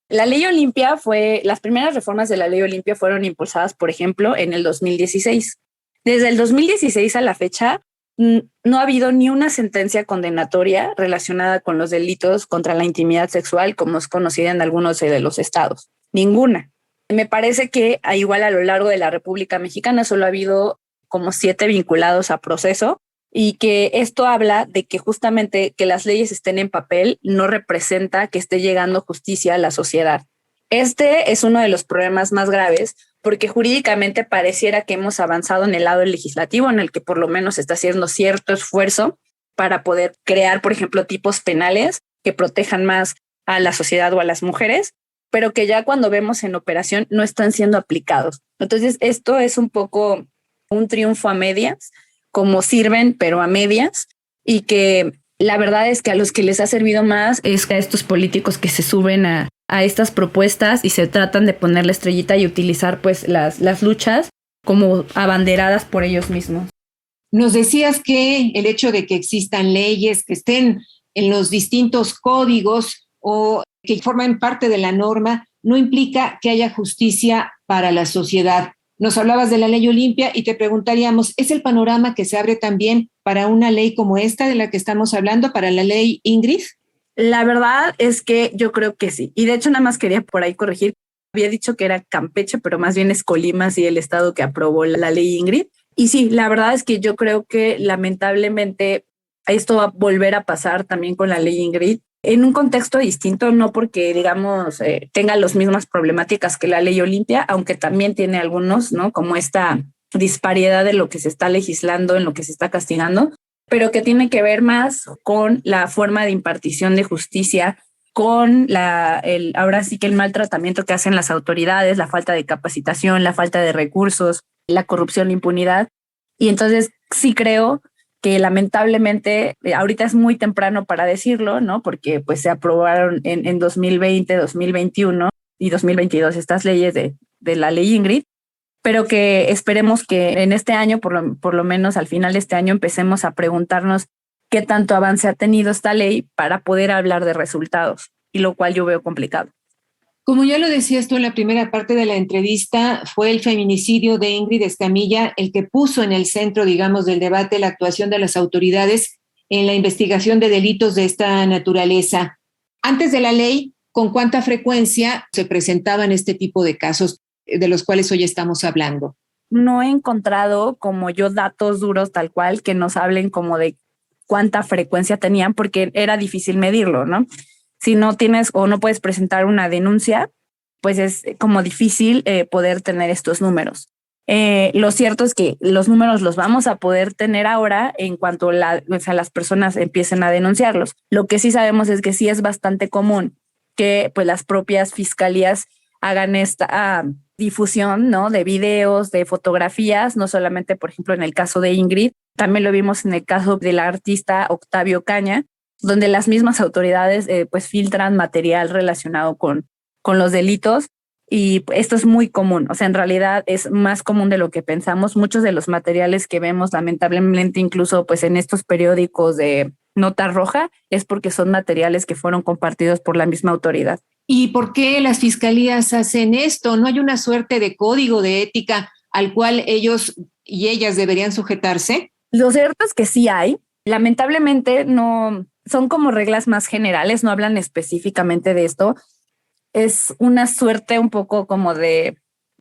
La Ley Olimpia las primeras reformas de la Ley Olimpia fueron impulsadas, por ejemplo, en el 2016. Desde el 2016 a la fecha, no ha habido ni una sentencia condenatoria relacionada con los delitos contra la intimidad sexual como es conocida en algunos de los estados. Ninguna. Me parece que igual a lo largo de la República Mexicana solo ha habido como 7 vinculados a proceso, y que esto habla de que justamente que las leyes estén en papel no representa que esté llegando justicia a la sociedad. Este es uno de los problemas más graves, porque jurídicamente pareciera que hemos avanzado en el lado legislativo, en el que por lo menos se está haciendo cierto esfuerzo para poder crear, por ejemplo, tipos penales que protejan más a la sociedad o a las mujeres, pero que ya cuando vemos en operación no están siendo aplicados. Entonces, esto es un poco un triunfo a medias, como sirven, pero a medias, y que la verdad es que a los que les ha servido más es a estos políticos que se suben a estas propuestas y se tratan de poner la estrellita y utilizar pues las luchas como abanderadas por ellos mismos. Nos decías que el hecho de que existan leyes, que estén en los distintos códigos o que forman parte de la norma no implica que haya justicia para la sociedad. Nos hablabas de la ley Olimpia y te preguntaríamos, ¿es el panorama que se abre también para una ley como esta de la que estamos hablando, para la ley Ingrid? La verdad es que yo creo que sí. Y de hecho nada más quería por ahí corregir. Había dicho que era Campeche, pero más bien es Colima, sí, el estado que aprobó la ley Ingrid. Y sí, la verdad es que yo creo que lamentablemente esto va a volver a pasar también con la ley Ingrid, en un contexto distinto, no porque, digamos, tenga las mismas problemáticas que la ley Olimpia, aunque también tiene algunos, ¿no? Como esta disparidad de lo que se está legislando, en lo que se está castigando, pero que tiene que ver más con la forma de impartición de justicia, con ahora sí que el maltratamiento que hacen las autoridades, la falta de capacitación, la falta de recursos, la corrupción, la impunidad. Y entonces sí creo que lamentablemente ahorita es muy temprano para decirlo, ¿no? Porque pues se aprobaron en 2020, 2021 y 2022 estas leyes de la ley Ingrid, pero que esperemos que en este año, por lo menos al final de este año, empecemos a preguntarnos qué tanto avance ha tenido esta ley para poder hablar de resultados, y lo cual yo veo complicado. Como ya lo decías tú en la primera parte de la entrevista, fue el feminicidio de Ingrid Escamilla el que puso en el centro, digamos, del debate la actuación de las autoridades en la investigación de delitos de esta naturaleza. Antes de la ley, ¿con cuánta frecuencia se presentaban este tipo de casos de los cuales hoy estamos hablando? No he encontrado como yo datos duros tal cual que nos hablen como de cuánta frecuencia tenían, porque era difícil medirlo, ¿no? Si no tienes o no puedes presentar una denuncia, pues es como difícil poder tener estos números. Lo cierto es que los números los vamos a poder tener ahora en cuanto las personas empiecen a denunciarlos. Lo que sí sabemos es que sí es bastante común que pues las propias fiscalías hagan esta difusión, ¿no? De videos, de fotografías, no solamente, por ejemplo, en el caso de Ingrid, también lo vimos en el caso del artista Octavio Caña, donde las mismas autoridades pues filtran material relacionado con los delitos, y esto es muy común. O sea, en realidad es más común de lo que pensamos. Muchos de los materiales que vemos, lamentablemente, incluso pues en estos periódicos de nota roja, es porque son materiales que fueron compartidos por la misma autoridad. ¿Y por qué las fiscalías hacen esto? ¿No hay una suerte de código de ética al cual ellos y ellas deberían sujetarse? Lo cierto es que sí hay. Lamentablemente no son como reglas más generales, no hablan específicamente de esto. Es una suerte un poco como de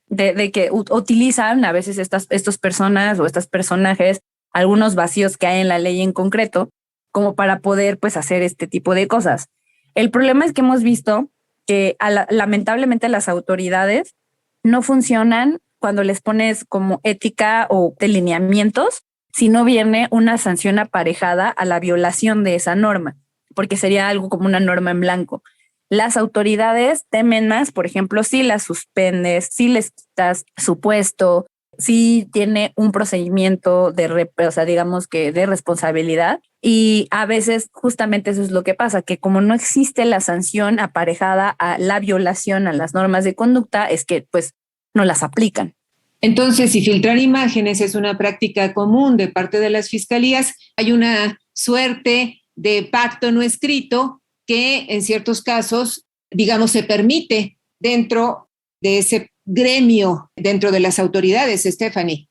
que utilizan a veces estas personas o estos personajes algunos vacíos que hay en la ley en concreto como para poder pues hacer este tipo de cosas. El problema es que hemos visto que lamentablemente las autoridades no funcionan cuando les pones como ética o delineamientos, si no viene una sanción aparejada a la violación de esa norma, porque sería algo como una norma en blanco. Las autoridades temen más, por ejemplo, si las suspendes, si les quitas su puesto, si tiene un procedimiento digamos que de responsabilidad, y a veces justamente eso es lo que pasa, que como no existe la sanción aparejada a la violación a las normas de conducta, es que pues no las aplican. Entonces, si filtrar imágenes es una práctica común de parte de las fiscalías, hay una suerte de pacto no escrito que en ciertos casos, digamos, se permite dentro de ese gremio, dentro de las autoridades, Stephanie.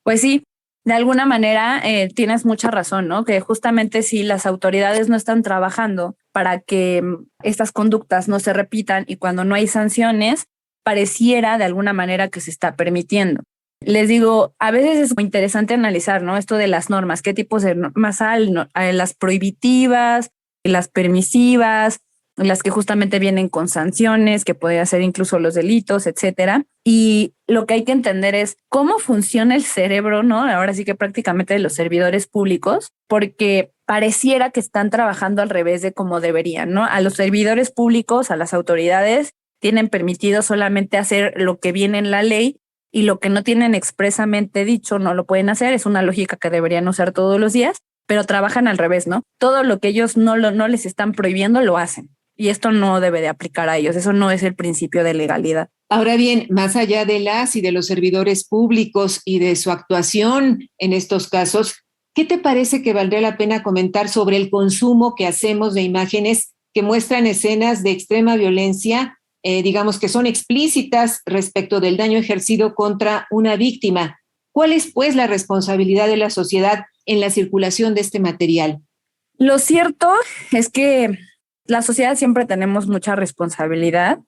Pues sí, de alguna manera tienes mucha razón, ¿no? Que justamente si las autoridades no están trabajando para que estas conductas no se repitan, y cuando no hay sanciones, pareciera de alguna manera que se está permitiendo. Les digo, a veces es muy interesante analizar, ¿no? Esto de las normas, qué tipos de normas hay, ¿no? Las prohibitivas, las permisivas, las que justamente vienen con sanciones, que pueden ser incluso los delitos, etcétera. Y lo que hay que entender es cómo funciona el cerebro, ¿no? Ahora sí que prácticamente de los servidores públicos, porque pareciera que están trabajando al revés de como deberían, ¿no? A los servidores públicos, a las autoridades, tienen permitido solamente hacer lo que viene en la ley, y lo que no tienen expresamente dicho no lo pueden hacer. Es una lógica que deberían usar todos los días, pero trabajan al revés, ¿no? Todo lo que ellos no les están prohibiendo lo hacen, y esto no debe de aplicar a ellos. Eso no es el principio de legalidad. Ahora bien, más allá de las y de los servidores públicos y de su actuación en estos casos, ¿qué te parece que valdría la pena comentar sobre el consumo que hacemos de imágenes que muestran escenas de extrema violencia, digamos que son explícitas respecto del daño ejercido contra una víctima? ¿Cuál es, pues, la responsabilidad de la sociedad en la circulación de este material? Lo cierto es que la sociedad siempre tenemos mucha responsabilidad.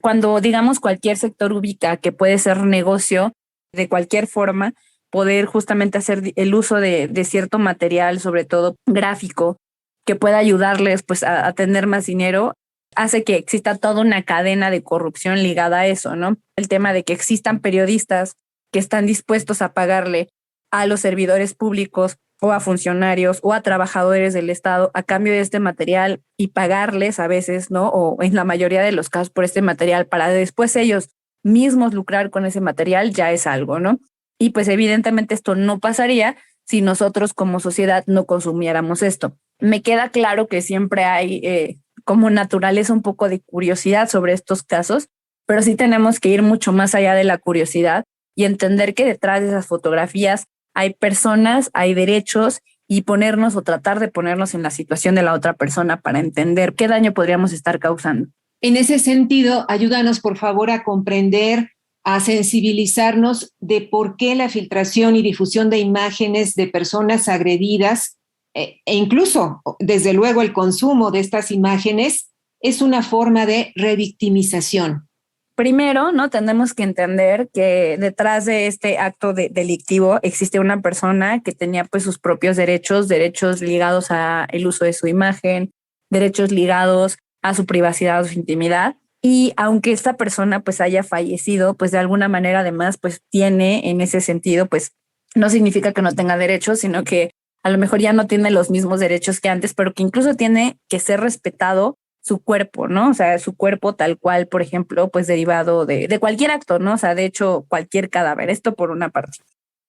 Cuando, digamos, cualquier sector ubica que puede ser negocio de cualquier forma, poder justamente hacer el uso de cierto material, sobre todo gráfico, que pueda ayudarles pues a tener más dinero, hace que exista toda una cadena de corrupción ligada a eso, ¿no? El tema de que existan periodistas que están dispuestos a pagarle a los servidores públicos o a funcionarios o a trabajadores del Estado a cambio de este material y pagarles a veces, ¿no? O en la mayoría de los casos por este material para después ellos mismos lucrar con ese material, ya es algo, ¿no? Y pues evidentemente esto no pasaría si nosotros como sociedad no consumiéramos esto. Me queda claro que siempre hay como naturaleza un poco de curiosidad sobre estos casos, pero sí tenemos que ir mucho más allá de la curiosidad y entender que detrás de esas fotografías hay personas, hay derechos, y ponernos o tratar de ponernos en la situación de la otra persona para entender qué daño podríamos estar causando. En ese sentido, ayúdanos por favor a comprender, a sensibilizarnos de por qué la filtración y difusión de imágenes de personas agredidas e incluso, desde luego, el consumo de estas imágenes es una forma de revictimización. Primero, ¿no? Tenemos que entender que detrás de este acto delictivo existe una persona que tenía pues sus propios derechos ligados a el uso de su imagen, derechos ligados a su privacidad o su intimidad. Y aunque esta persona pues haya fallecido, pues de alguna manera además pues tiene en ese sentido, pues no significa que no tenga derechos, sino que a lo mejor ya no tiene los mismos derechos que antes, pero que incluso tiene que ser respetado su cuerpo, ¿no? O sea, su cuerpo tal cual, por ejemplo, pues derivado de cualquier acto, ¿no? O sea, de hecho, cualquier cadáver, esto por una parte.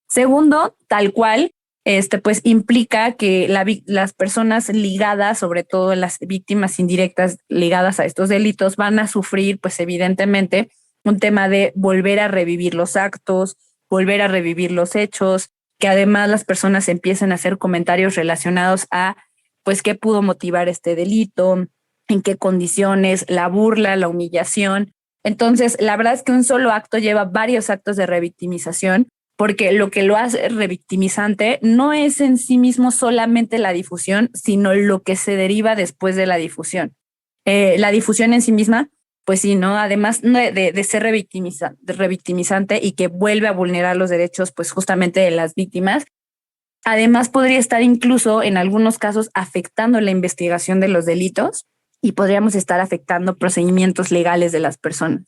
Segundo, tal cual, pues implica que las personas ligadas, sobre todo las víctimas indirectas ligadas a estos delitos, van a sufrir, pues evidentemente, un tema de volver a revivir los actos, volver a revivir los hechos, que además las personas empiecen a hacer comentarios relacionados a, pues, qué pudo motivar este delito, en qué condiciones, la burla, la humillación. Entonces, la verdad es que un solo acto lleva varios actos de revictimización, porque lo que lo hace revictimizante no es en sí mismo solamente la difusión, sino lo que se deriva después de la difusión. La difusión en sí misma, pues sí, ¿no? Además de ser revictimizante y que vuelve a vulnerar los derechos, pues justamente de las víctimas, además podría estar incluso en algunos casos afectando la investigación de los delitos y podríamos estar afectando procedimientos legales de las personas.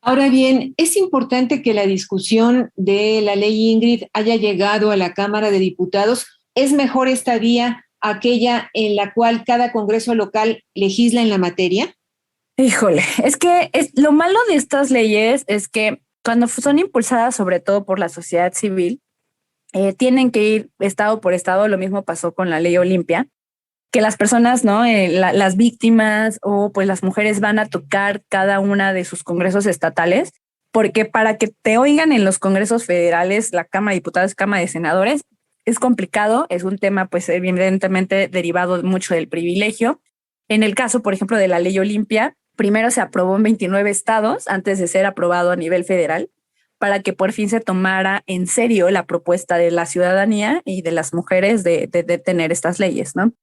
Ahora bien, es importante que la discusión de la ley Ingrid haya llegado a la Cámara de Diputados. ¿Es mejor esta vía aquella en la cual cada congreso local legisla en la materia? Híjole, es que lo malo de estas leyes es que cuando son impulsadas sobre todo por la sociedad civil, tienen que ir estado por estado. Lo mismo pasó con la ley Olimpia, que las personas, ¿no? Las víctimas o pues las mujeres van a tocar cada una de sus congresos estatales, porque para que te oigan en los congresos federales, la Cámara de Diputados, Cámara de Senadores, es complicado, es un tema pues evidentemente derivado mucho del privilegio. En el caso, por ejemplo, de la ley Olimpia, primero se aprobó en 29 estados antes de ser aprobado a nivel federal, para que por fin se tomara en serio la propuesta de la ciudadanía y de las mujeres de tener estas leyes, ¿no?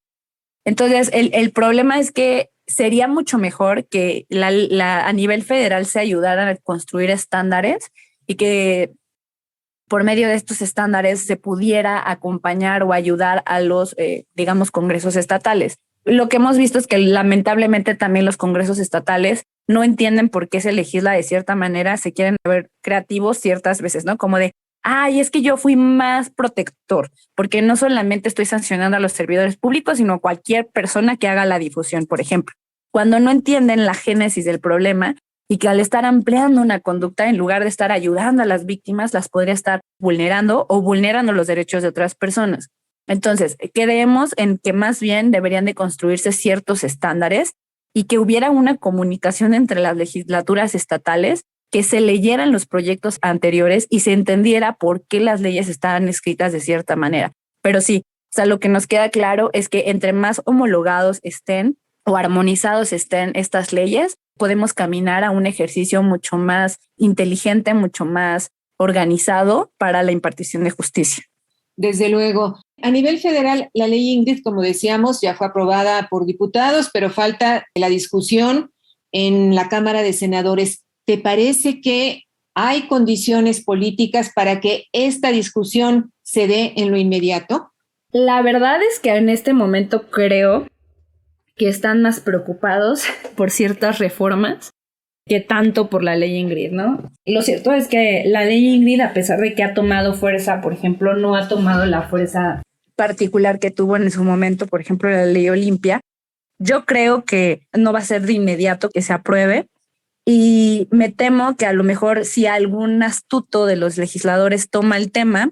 Entonces, el problema es que sería mucho mejor que a nivel federal se ayudaran a construir estándares y que por medio de estos estándares se pudiera acompañar o ayudar a los, digamos, congresos estatales. Lo que hemos visto es que lamentablemente también los congresos estatales no entienden por qué se legisla de cierta manera, se quieren ver creativos ciertas veces, ¿no? Como de, ay, es que yo fui más protector, porque no solamente estoy sancionando a los servidores públicos, sino a cualquier persona que haga la difusión, por ejemplo. Cuando no entienden la génesis del problema y que al estar ampliando una conducta, en lugar de estar ayudando a las víctimas, las podría estar vulnerando o vulnerando los derechos de otras personas. Entonces, creemos en que más bien deberían de construirse ciertos estándares y que hubiera una comunicación entre las legislaturas estatales, que se leyeran los proyectos anteriores y se entendiera por qué las leyes estaban escritas de cierta manera. Pero sí, O sea, lo que nos queda claro es que entre más homologados estén o armonizados estén estas leyes, podemos caminar a un ejercicio mucho más inteligente, mucho más organizado para la impartición de justicia. Desde luego. A nivel federal, la ley Ingrid, como decíamos, ya fue aprobada por diputados, pero falta la discusión en la Cámara de Senadores. ¿Te parece que hay condiciones políticas para que esta discusión se dé en lo inmediato? La verdad es que en este momento creo que están más preocupados por ciertas reformas que tanto por la ley Ingrid, ¿no? Lo cierto es que la ley Ingrid, a pesar de que ha tomado fuerza, por ejemplo, no ha tomado la fuerza particular que tuvo en su momento, por ejemplo, la ley Olimpia. Yo creo que no va a ser de inmediato que se apruebe y me temo que a lo mejor si algún astuto de los legisladores toma el tema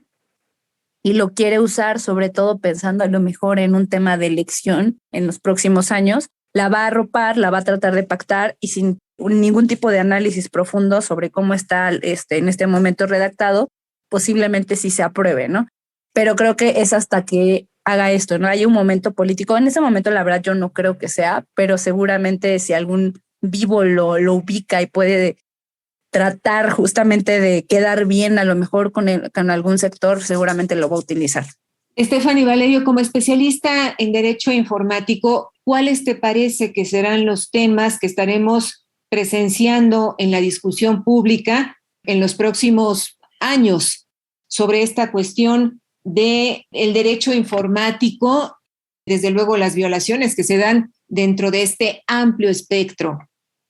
y lo quiere usar, sobre todo pensando a lo mejor en un tema de elección en los próximos años, la va a arropar, la va a tratar de pactar y sin ningún tipo de análisis profundo sobre cómo está en este momento redactado, posiblemente sí se apruebe, ¿no? Pero creo que es hasta que haga esto, ¿no? Hay un momento político. En ese momento, la verdad, yo no creo que sea, pero seguramente si algún vivo lo ubica y puede tratar justamente de quedar bien, a lo mejor con algún sector, seguramente lo va a utilizar. Stephanie Valerio, como especialista en derecho informático, ¿cuáles te parece que serán los temas que estaremos presenciando en la discusión pública en los próximos años sobre esta cuestión del derecho informático, desde luego las violaciones que se dan dentro de este amplio espectro?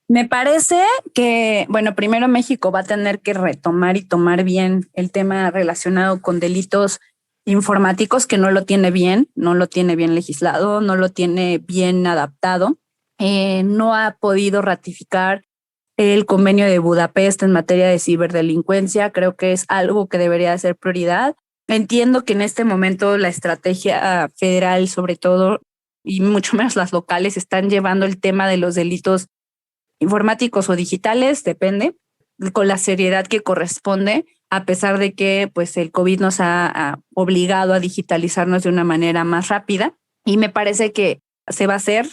Me parece que, bueno, primero México va a tener que retomar y tomar bien el tema relacionado con delitos informáticos, que no lo tiene bien legislado, no lo tiene bien adaptado. No ha podido ratificar el convenio de Budapest en materia de ciberdelincuencia. Creo que es algo que debería ser prioridad. Entiendo que en este momento la estrategia federal, sobre todo, y mucho menos las locales, están llevando el tema de los delitos informáticos o digitales, depende, con la seriedad que corresponde, a pesar de que pues, el COVID nos ha obligado a digitalizarnos de una manera más rápida. Y me parece que se va a hacer,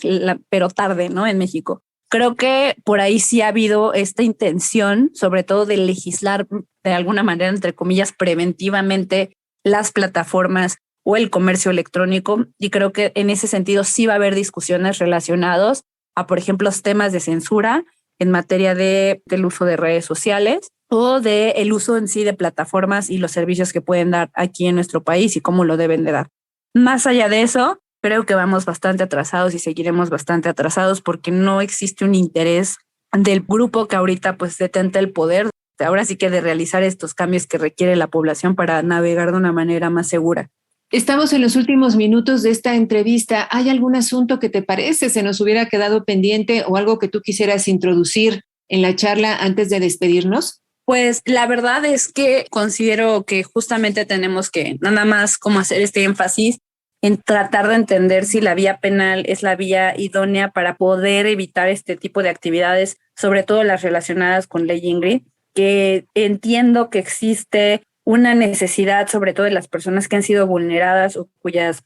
pero tarde, ¿no? En México. Creo que por ahí sí ha habido esta intención, sobre todo de legislar de alguna manera, entre comillas, preventivamente las plataformas o el comercio electrónico. Y creo que en ese sentido sí va a haber discusiones relacionadas a, por ejemplo, los temas de censura en materia del uso de redes sociales o del uso en sí de plataformas y los servicios que pueden dar aquí en nuestro país y cómo lo deben de dar. Más allá de eso, creo que vamos bastante atrasados y seguiremos bastante atrasados porque no existe un interés del grupo que ahorita pues detenta el poder, ahora sí que de realizar estos cambios que requiere la población para navegar de una manera más segura. Estamos en los últimos minutos de esta entrevista. ¿Hay algún asunto que te parece se nos hubiera quedado pendiente o algo que tú quisieras introducir en la charla antes de despedirnos? Pues la verdad es que considero que justamente tenemos que nada más como hacer este énfasis en tratar de entender si la vía penal es la vía idónea para poder evitar este tipo de actividades, sobre todo las relacionadas con ley Ingrid, que entiendo que existe una necesidad, sobre todo de las personas que han sido vulneradas o cuyas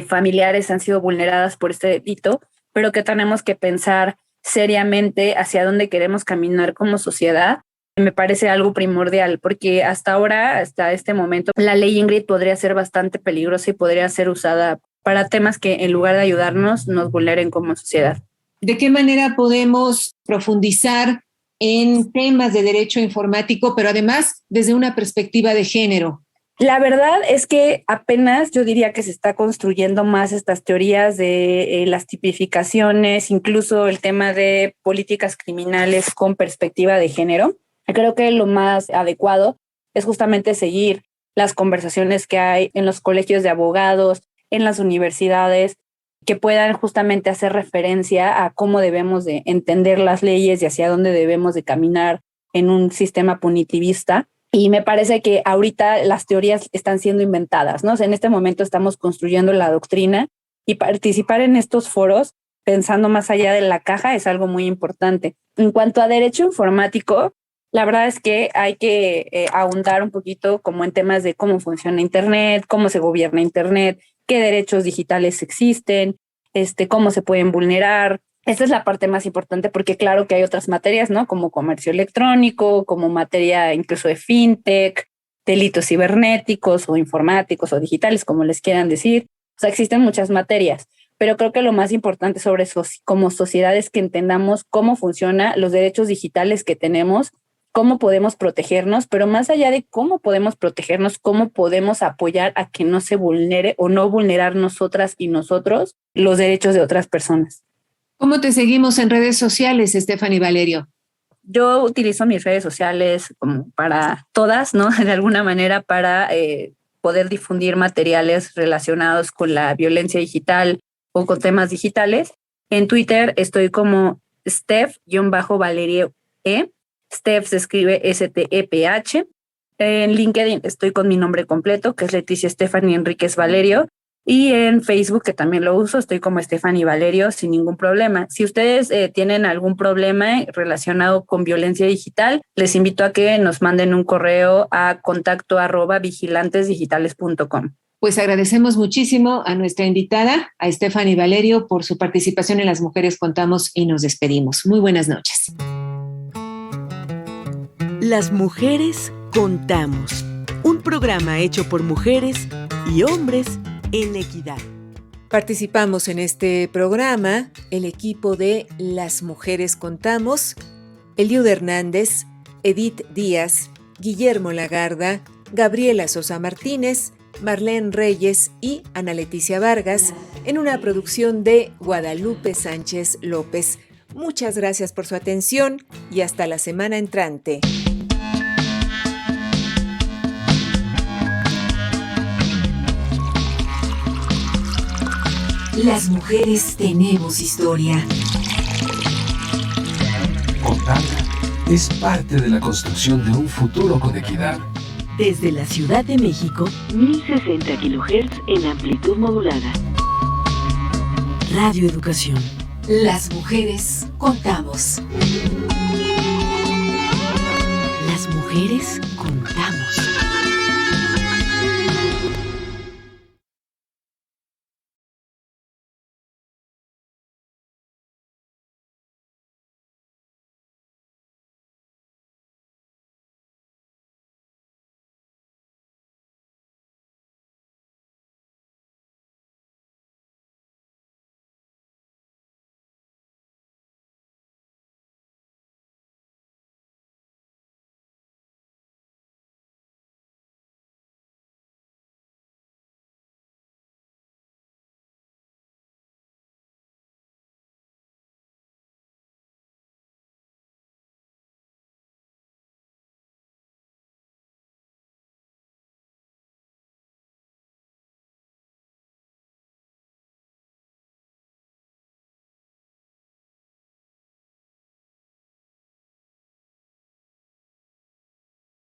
familiares han sido vulneradas por este delito, pero que tenemos que pensar seriamente hacia dónde queremos caminar como sociedad. Me parece algo primordial porque hasta ahora, hasta este momento, la ley Ingrid podría ser bastante peligrosa y podría ser usada para temas que en lugar de ayudarnos nos vulneren como sociedad. ¿De qué manera podemos profundizar en temas de derecho informático, pero además desde una perspectiva de género? La verdad es que apenas yo diría que se está construyendo más estas teorías de las tipificaciones, incluso el tema de políticas criminales con perspectiva de género. Creo que lo más adecuado es justamente seguir las conversaciones que hay en los colegios de abogados, en las universidades, que puedan justamente hacer referencia a cómo debemos de entender las leyes y hacia dónde debemos de caminar en un sistema punitivista. Y me parece que ahorita las teorías están siendo inventadas, ¿no? O sea, en este momento estamos construyendo la doctrina y participar en estos foros pensando más allá de la caja es algo muy importante. En cuanto a derecho informático, la verdad es que hay que ahondar un poquito como en temas de cómo funciona Internet, cómo se gobierna Internet, qué derechos digitales existen, cómo se pueden vulnerar. Esta es la parte más importante porque claro que hay otras materias, ¿no? Como comercio electrónico, como materia incluso de fintech, delitos cibernéticos o informáticos o digitales, como les quieran decir. O sea, existen muchas materias, pero creo que lo más importante sobre eso como sociedad es que entendamos cómo funcionan los derechos digitales que tenemos, cómo podemos protegernos, pero más allá de cómo podemos protegernos, cómo podemos apoyar a que no se vulnere o no vulnerar nosotras y nosotros los derechos de otras personas. ¿Cómo te seguimos en redes sociales, Stephanie Valerio? Yo utilizo mis redes sociales como para todas, ¿no? De alguna manera para poder difundir materiales relacionados con la violencia digital o con temas digitales. En Twitter estoy como Steph-Valerio E. Steph se escribe S-T-E-P-H. En LinkedIn estoy con mi nombre completo, que es Leticia Stephanie Enríquez Valerio. Y en Facebook, que también lo uso, estoy como Stephanie Valerio sin ningún problema. Si ustedes tienen algún problema relacionado con violencia digital, les invito a que nos manden un correo a contacto@vigilantesdigitales.com. Pues agradecemos muchísimo a nuestra invitada, a Stephanie Valerio, por su participación en Las Mujeres Contamos y nos despedimos. Muy buenas noches. Las Mujeres Contamos, un programa hecho por mujeres y hombres en equidad. Participamos en este programa el equipo de Las Mujeres Contamos, Eliud Hernández, Edith Díaz, Guillermo Lagarda, Gabriela Sosa Martínez, Marlene Reyes y Ana Leticia Vargas, en una producción de Guadalupe Sánchez López. Muchas gracias por su atención y hasta la semana entrante. Las mujeres tenemos historia. Contarla es parte de la construcción de un futuro con equidad. Desde la Ciudad de México, 1060 kHz en amplitud modulada. Radio Educación. Las mujeres contamos. Las mujeres contamos.